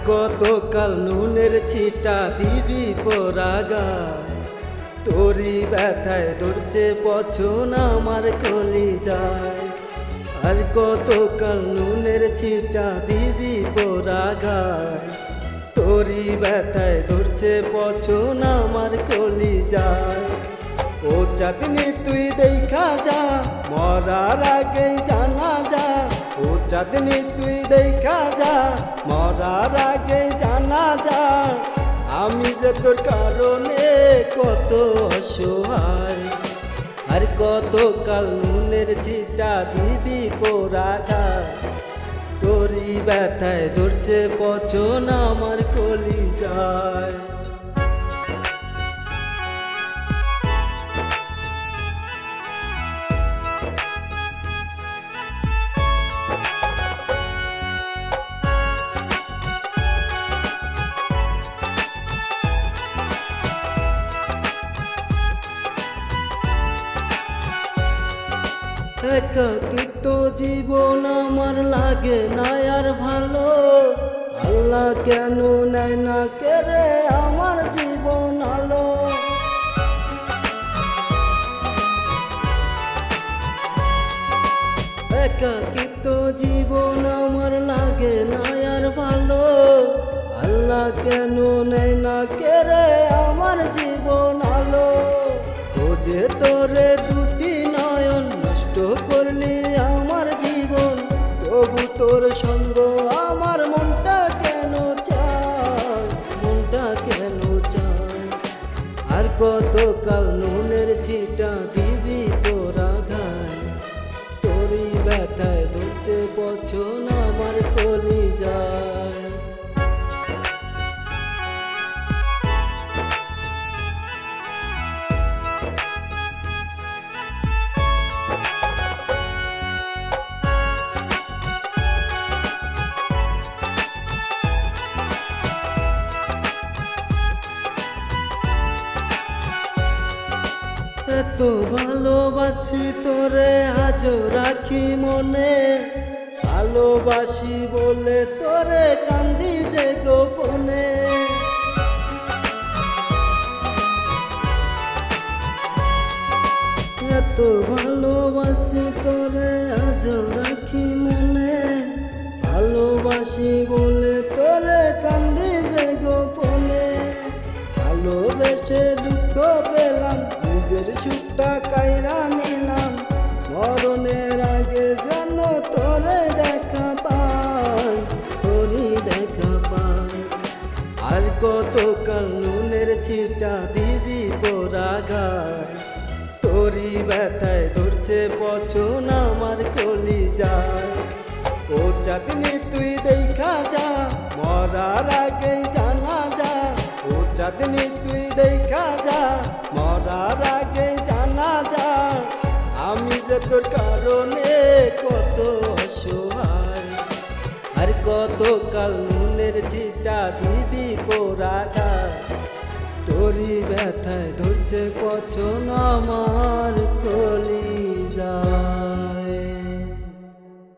কতকাল নুনের ছিটা দিবি পোড়া গায়, তোরি ব্যথায় ধরছে পছন আমার কলি যায়। আর কতকাল নুনের ছিটা দিবি পোড়া গায়, তোরি ব্যথায় ধরছে পছন আমার কলি যায়। ও চাঁদনি তুই দেখা যা, মরার আগেই জানা যা। ও চাঁদনি তুই দেখা যা, মরার আগেই জানা যা। আমি যে তোর কারণে কত অসহায়। আর কতকাল নুনের ছিটা দিবি পোড়া গায়, তোরি ব্যথায় ধরছে পছন আমার কলি যায়। একাকিত্ব জীবন আমার লাগে না আর ভালো। আল্লাহ কেন নেয় না কেড়ে আমার জীবন আলো। একাকিত্ব জীবন আমার লাগে না আর ভালো। আল্লাহ কেন নেয় না কেড়ে আমার জীবন আলো। খোঁজে তোরে দুটি নয়ন, নষ্ট করলি আমার জীবন। তবু তোর সঙ্গ আমার মনটা কেন চায়, মনটা কেন চায়। আর কতকাল নুনের ছিটা দিবি পোড়া গায়, তোরই ব্যথায় ধরছে পছন আমার কলি যায়। এত ভালোবাসি তোরে আজও রাখি মনে। ভালোবাসি বলে তোরে কান্দি যে গোপনে। এত ভালোবাসি তোরে আজও রাখি মনে। ভালোবাসি বলে তোরে কান্দি যে গোপনে। ভালোবেসে দুঃখ পেলাম, নিজের সুখটা কাইরা নিলাম। মরণের আগে যেন তোরে দেখা পাই, তোরই দেখা পাই। আর কতকাল নুনের ছিটা দিবি পোড়া গায়, তোরই ব্যথায় ধরছে পছন আমার কলি যায়। ও চাঁদনি তুই দেখা যা, মরার আগেই জানা যা। ও চাঁদনি তুই দেখা যা, মরার আগে জানা যা। আমি যে তোর কারণে কত অসহায়। আর কতকাল নুনের ছিটা দিবি পোড়া গায়, তোরই ব্যথায় ধরছে পছন আমার কলি যায়।